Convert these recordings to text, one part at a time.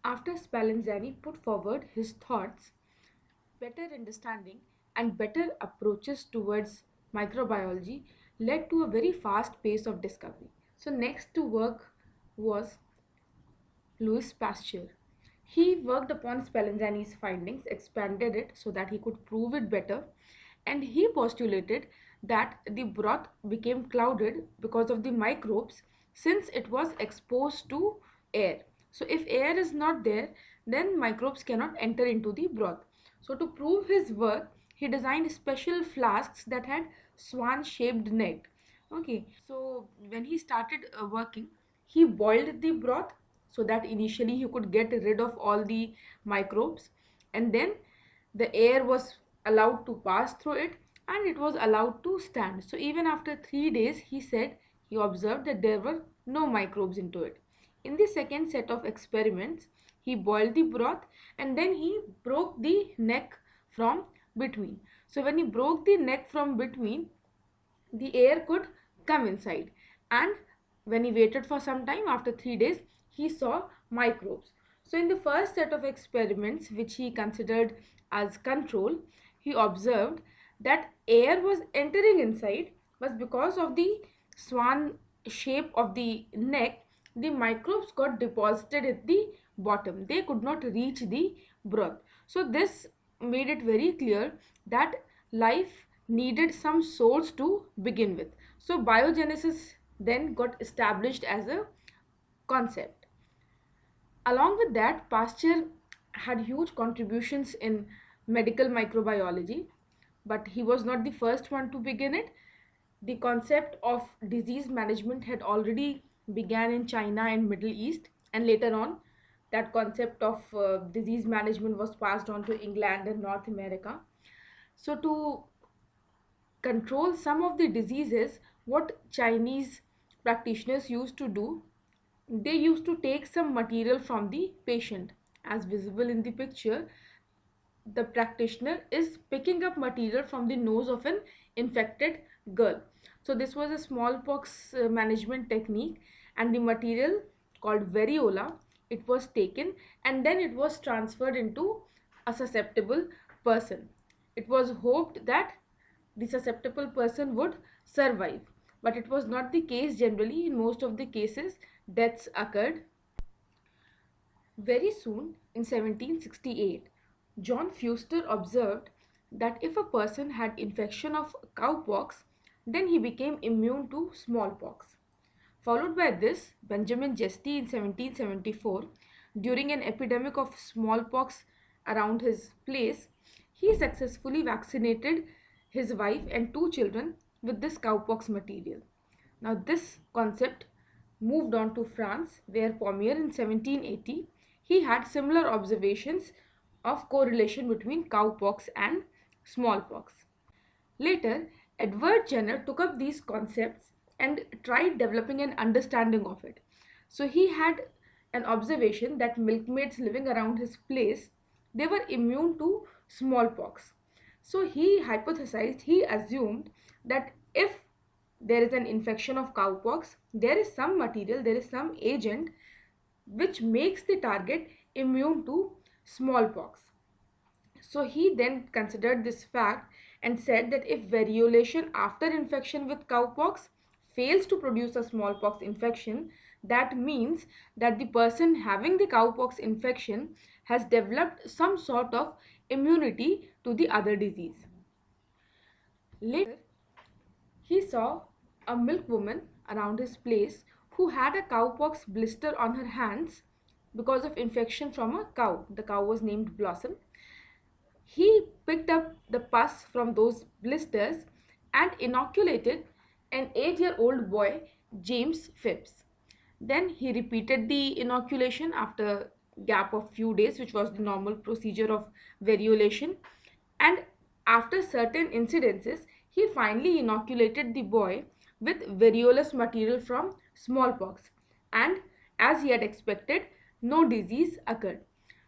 After Spallanzani put forward his thoughts, better understanding and better approaches towards microbiology led to a very fast pace of discovery. So, next to work was Louis Pasteur. He worked upon Spallanzani's findings, expanded it so that he could prove it better, and he postulated that the broth became clouded because of the microbes since it was exposed to air. So, if air is not there, then microbes cannot enter into the broth. So, to prove his work, he designed special flasks that had swan shaped neck. Okay, so when he started working, he boiled the broth so that initially he could get rid of all the microbes, and then the air was allowed to pass through it and it was allowed to stand. So even after 3 days, he said he observed that there were no microbes into it. In the second set of experiments, he boiled the broth and then he broke the neck from between. So when he broke the neck from between, the air could come inside, and when he waited for some time, after 3 days, he saw microbes. So in the first set of experiments which he considered as control, he observed that air was entering inside, but because of the swan shape of the neck, the microbes got deposited at the bottom. They could not reach the broth. So this made it very clear that life needed some source to begin with. So biogenesis then got established as a concept. Along with that, Pasteur had huge contributions in medical microbiology, but he was not the first one to begin it. The concept of disease management had already began in China and Middle East, and later on that concept of disease management was passed on to England and North America. So to control some of the diseases, what Chinese practitioners used to do, they used to take some material from the patient. As visible in the picture, the practitioner is picking up material from the nose of an infected girl. So this was a smallpox management technique, and the material called variola, it was taken and then it was transferred into a susceptible person. It was hoped that the susceptible person would survive, but it was not the case. Generally, in most of the cases, deaths occurred. Very soon, in 1768, John Fuster observed that if a person had infection of cowpox, then he became immune to smallpox. Followed by this, Benjamin Jesty in 1774, during an epidemic of smallpox around his place, he successfully vaccinated his wife and 2 children with this cowpox material. Now, this concept moved on to France, where Pommier in 1780 he had similar observations of correlation between cowpox and smallpox. Later, Edward Jenner took up these concepts and tried developing an understanding of it. So he had an observation that milkmaids living around his place, they were immune to smallpox. So he hypothesized, he assumed that if there is an infection of cowpox, there is some material, there is some agent which makes the target immune to smallpox. So he then considered this fact and said that if variolation after infection with cowpox fails to produce a smallpox infection, that means that the person having the cowpox infection has developed some sort of immunity to the other disease. Later, he saw a milkwoman around his place who had a cowpox blister on her hands because of infection from a cow. The cow was named Blossom. He picked up the pus from those blisters and inoculated an 8-year-old boy, James Phipps. Then he repeated the inoculation after gap of few days, which was the normal procedure of variolation. And after certain incidences, he finally inoculated the boy with variolous material from smallpox. And as he had expected, no disease occurred.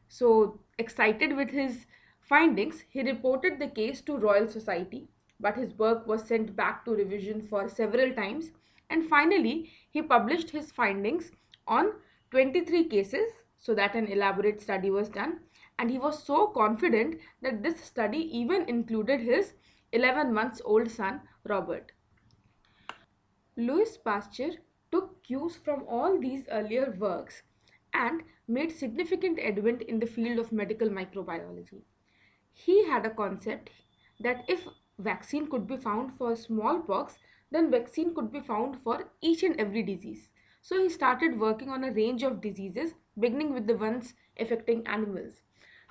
So, excited with his findings, he reported the case to Royal Society, but his work was sent back to revision for several times, and finally he published his findings on 23 cases so that an elaborate study was done. And he was so confident that this study even included his 11 months old son, Robert. Louis Pasteur took cues from all these earlier works and made significant advent in the field of medical microbiology. He had a concept that if vaccine could be found for smallpox, then vaccine could be found for each and every disease. So he started working on a range of diseases, beginning with the ones affecting animals.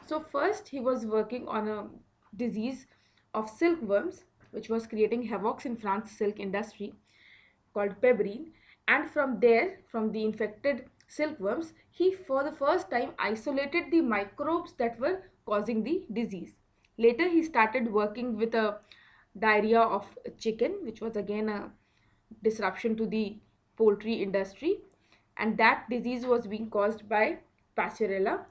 So first he was working on a disease of silkworms, which was creating havoc in France's silk industry, called pebrine. And from there, from the infected silkworms, he for the first time isolated the microbes that were causing the disease. Later he started working with a diarrhea of chicken, which was again a disruption to the poultry industry, and that disease was being caused by Pasteurella.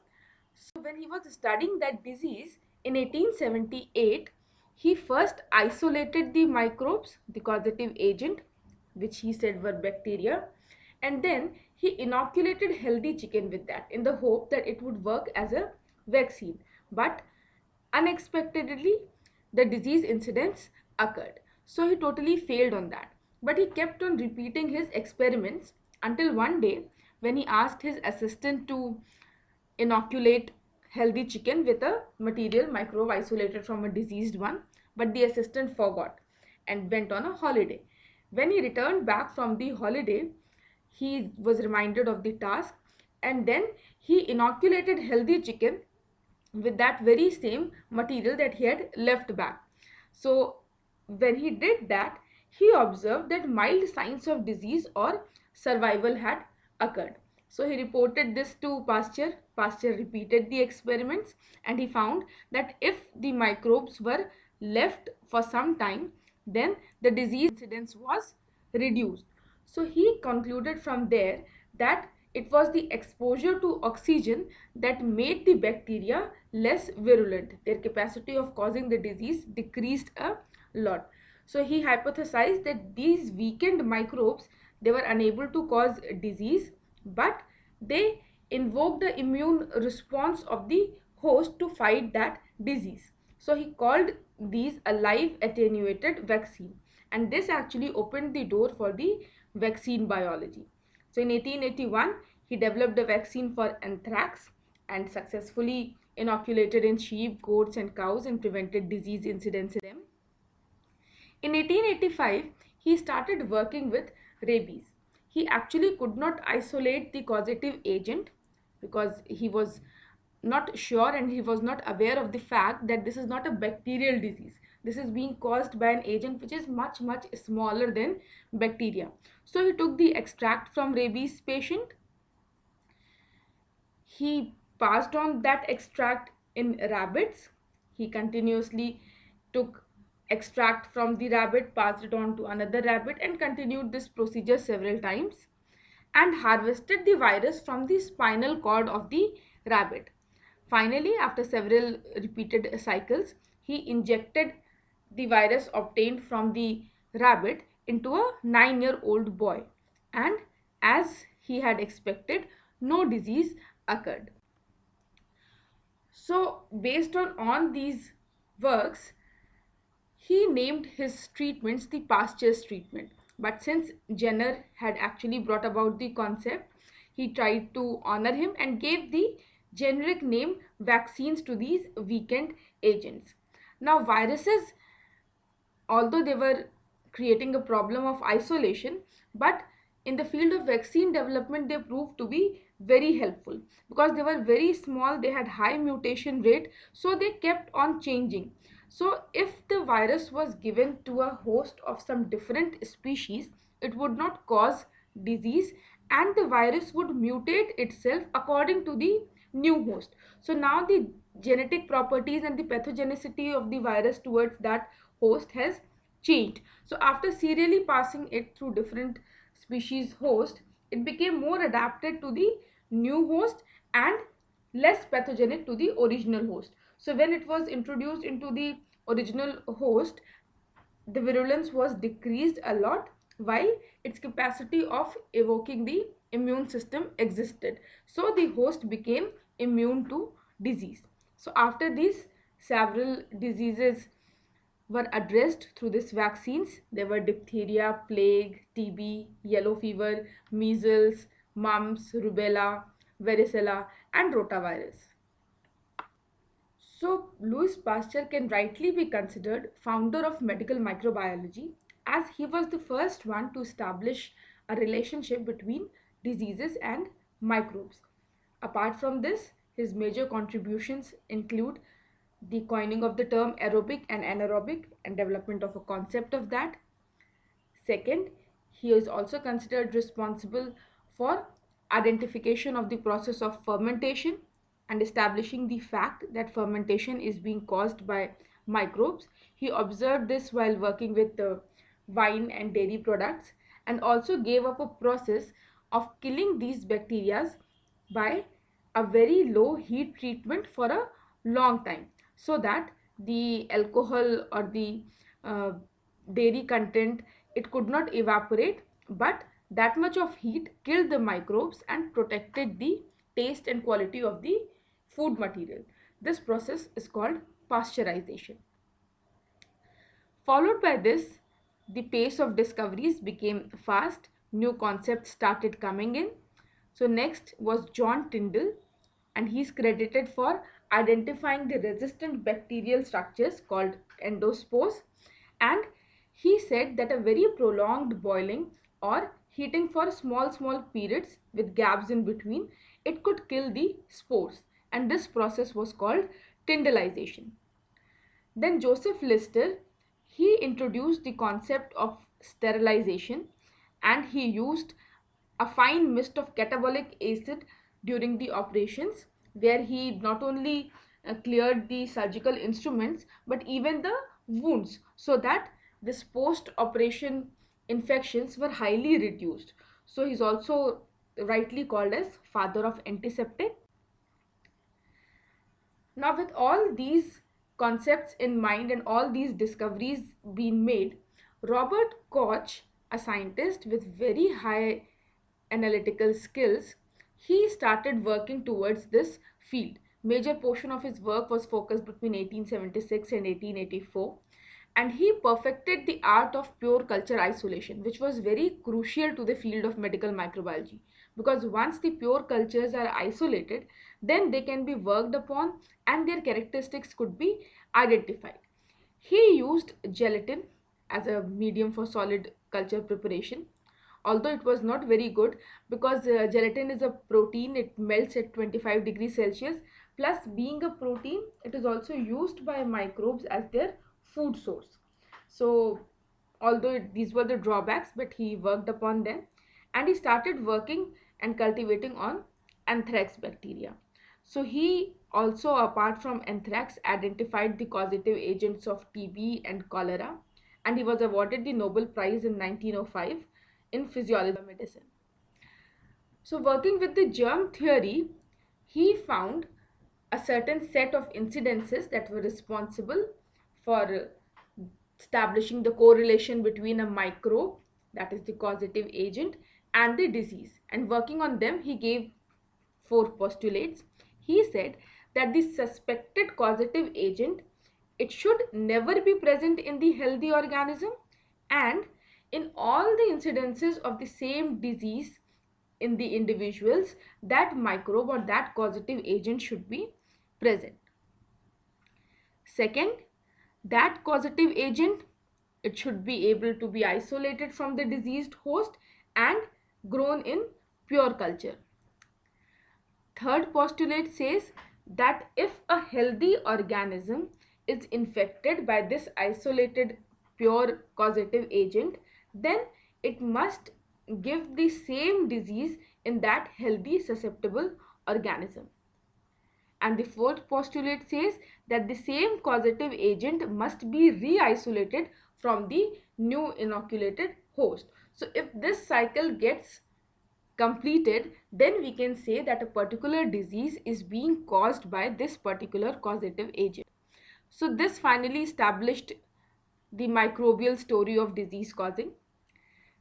So when he was studying that disease in 1878, he first isolated the microbes, the causative agent, which he said were bacteria, and then he inoculated healthy chicken with that in the hope that it would work as a vaccine. But unexpectedly, the disease incidence occurred. So he totally failed on that. But he kept on repeating his experiments until one day when he asked his assistant to inoculate healthy chicken with a material microbe isolated from a diseased one, but the assistant forgot and went on a holiday. When he returned back from the holiday, he was reminded of the task, and then he inoculated healthy chicken with that very same material that he had left back. So when he did that, he observed that mild signs of disease or survival had occurred. So he reported this to Pasteur. Pasteur repeated the experiments and he found that if the microbes were left for some time, then the disease incidence was reduced. So he concluded from there that it was the exposure to oxygen that made the bacteria less virulent. Their capacity of causing the disease decreased a lot. So he hypothesized that these weakened microbes, they were unable to cause disease, but they invoked the immune response of the host to fight that disease. So he called these a live attenuated vaccine, and this actually opened the door for the vaccine biology. So in 1881, he developed a vaccine for anthrax and successfully inoculated in sheep, goats, and cows and prevented disease incidence in them. In 1885, he started working with rabies. He actually could not isolate the causative agent because he was not sure and he was not aware of the fact that this is not a bacterial disease. This is being caused by an agent which is much, much smaller than bacteria. So he took the extract from rabies patient. He passed on that extract in rabbits. He continuously took extract from the rabbit, passed it on to another rabbit, and continued this procedure several times and harvested the virus from the spinal cord of the rabbit. Finally, after several repeated cycles, he injected the virus obtained from the rabbit into a 9-year-old boy, and as he had expected, no disease occurred. So based on these works, he named his treatments the Pasteur's treatment. But since Jenner had actually brought about the concept, he tried to honor him and gave the generic name vaccines to these weakened agents. Now viruses, although they were creating a problem of isolation, but in the field of vaccine development they proved to be very helpful because they were very small, they had high mutation rate, so they kept on changing. So if the virus was given to a host of some different species, it would not cause disease and the virus would mutate itself according to the new host. So now the genetic properties and the pathogenicity of the virus towards that host has changed. So after serially passing it through different species host, it became more adapted to the new host and less pathogenic to the original host. So when it was introduced into the original host, the virulence was decreased a lot while its capacity of evoking the immune system existed. So the host became immune to disease. So after these, several diseases were addressed through these vaccines. There were diphtheria, plague, TB, yellow fever, measles, mumps, rubella, varicella, and rotavirus. So, Louis Pasteur can rightly be considered founder of medical microbiology, as he was the first one to establish a relationship between diseases and microbes. Apart from this, his major contributions include the coining of the term aerobic and anaerobic and development of a concept of that. Second, he is also considered responsible for identification of the process of fermentation and establishing the fact that fermentation is being caused by microbes. He observed this while working with the wine and dairy products, and also gave up a process of killing these bacteria by a very low heat treatment for a long time, so that the alcohol or the uh, dairy content, it could not evaporate, but that much of heat killed the microbes and protected the taste and quality of the food material. This process is called pasteurization. Followed by this, the pace of discoveries became fast, new concepts started coming in. So, next was John Tyndall, and he's credited for identifying the resistant bacterial structures called endospores. And he said that a very prolonged boiling or heating for small periods with gaps in between, it could kill the spores, and this process was called Tyndallization. Then Joseph Lister, he introduced the concept of sterilization, and he used a fine mist of catabolic acid during the operations, where he not only cleared the surgical instruments but even the wounds, so that this post operation infections were highly reduced. So he's also rightly called as father of antiseptic. Now, with all these concepts in mind and all these discoveries being made, Robert Koch, a scientist with very high analytical skills, he started working towards this field. Major portion of his work was focused between 1876 and 1884, and he perfected the art of pure culture isolation, which was very crucial to the field of medical microbiology, because once the pure cultures are isolated, then they can be worked upon and their characteristics could be identified. He used gelatin as a medium for solid culture preparation, although it was not very good, because gelatin is a protein, it melts at 25 degrees Celsius, plus being a protein, it is also used by microbes as their food source. So although these were the drawbacks, but he worked upon them, and he started working and cultivating on anthrax bacteria. So he also, apart from anthrax, identified the causative agents of TB and cholera, and he was awarded the Nobel Prize in 1905 in physiology of medicine. So, working with the germ theory, he found a certain set of incidences that were responsible for establishing the correlation between a microbe, that is the causative agent, and the disease. And working on them, he gave four postulates. He said that the suspected causative agent, it should never be present in the healthy organism, and in all the incidences of the same disease in the individuals, that microbe or that causative agent should be present. Second, that causative agent, it should be able to be isolated from the diseased host and grown in pure culture. Third postulate says that if a healthy organism is infected by this isolated pure causative agent, then it must give the same disease in that healthy susceptible organism. And the fourth postulate says that the same causative agent must be re-isolated from the new inoculated host. So if this cycle gets completed, then we can say that a particular disease is being caused by this particular causative agent. So this finally established the microbial story of disease causing.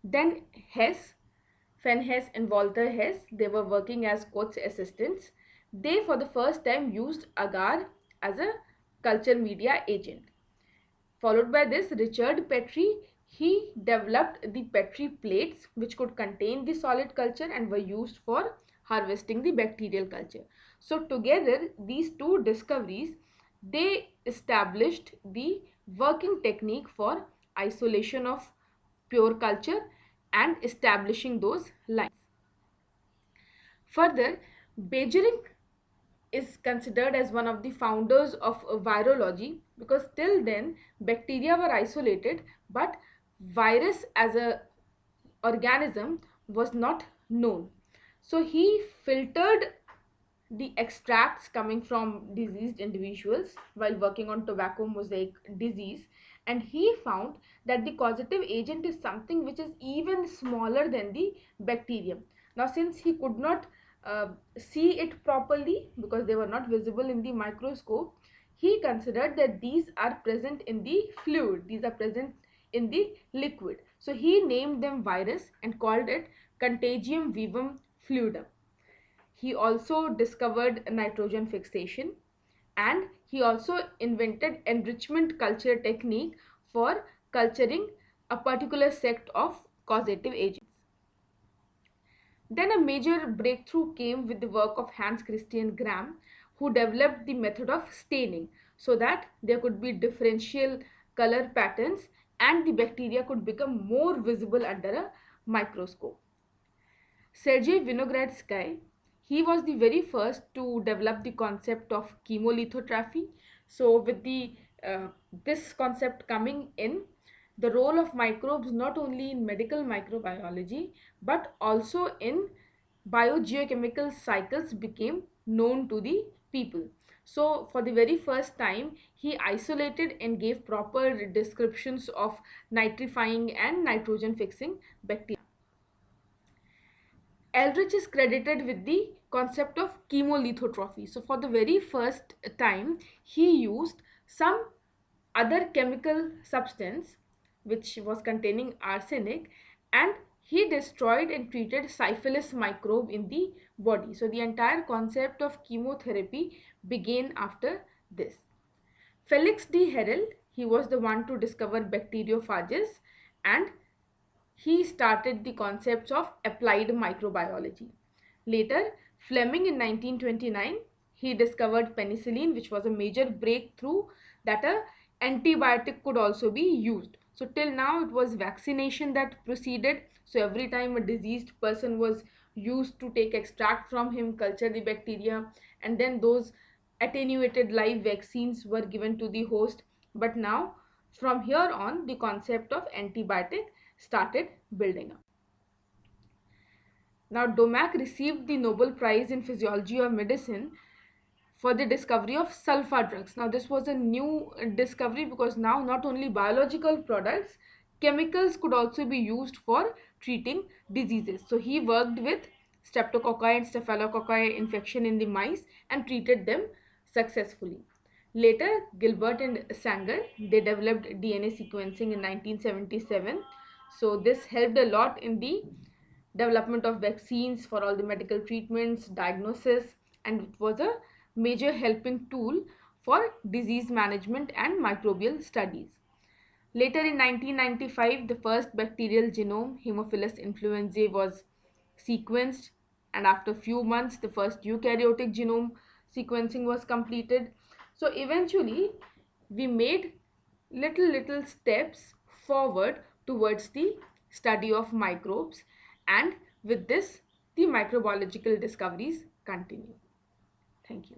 Then Hess Hess and Walter Hess, they were working as Koch's assistants. They for the first time used agar as a culture media agent. Followed by this, Richard Petrie, he developed the Petrie plates which could contain the solid culture and were used for harvesting the bacterial culture. So together, these two discoveries, they established the working technique for isolation of pure culture and establishing those lines. Further, Bajering is considered as one of the founders of virology, because till then bacteria were isolated, but virus as a organism was not known. So he filtered the extracts coming from diseased individuals while working on tobacco mosaic disease, and he found that the causative agent is something which is even smaller than the bacterium. Now since he could not see it properly because they were not visible in the microscope, he considered that these are present in the fluid, these are present in the liquid. So he named them virus and called it Contagium vivum fluidum. He also discovered nitrogen fixation, and he also invented enrichment culture technique for culturing a particular sect of causative agents. Then a major breakthrough came with the work of Hans Christian Gram, who developed the method of staining so that there could be differential color patterns and the bacteria could become more visible under a microscope. Sergei Vinogradsky, he was the very first to develop the concept of chemolithography. So with the this concept coming in, the role of microbes not only in medical microbiology but also in biogeochemical cycles became known to the people. So for the very first time, he isolated and gave proper descriptions of nitrifying and nitrogen fixing bacteria. Eldridge is credited with the concept of chemolithography. So for the very first time, he used some other chemical substance which was containing arsenic, and he destroyed and treated syphilis microbe in the body. So the entire concept of chemotherapy began after this. Felix D. Herel, he was the one to discover bacteriophages, and he started the concepts of applied microbiology. Later, Fleming in 1929, he discovered penicillin, which was a major breakthrough that a antibiotic could also be used. So till now it was vaccination that proceeded. So every time a diseased person was used to take extract from him, culture the bacteria, and then those attenuated live vaccines were given to the host. But now from here on, the concept of antibiotic started building up. Now, Domack received the Nobel Prize in Physiology or Medicine for the discovery of sulfa drugs. Now, this was a new discovery because now not only biological products, chemicals could also be used for treating diseases. So, he worked with streptococci and staphylococci infection in the mice and treated them successfully. Later, Gilbert and Sanger, they developed DNA sequencing in 1977. So this helped a lot in the development of vaccines for all the medical treatments, diagnosis, and it was a major helping tool for disease management and microbial studies. Later in 1995, the first bacterial genome, Haemophilus influenzae, was sequenced, and after few months, the first eukaryotic genome sequencing was completed. So eventually, we made little steps forward towards the study of microbes, and with this, the microbiological discoveries continue. Thank you.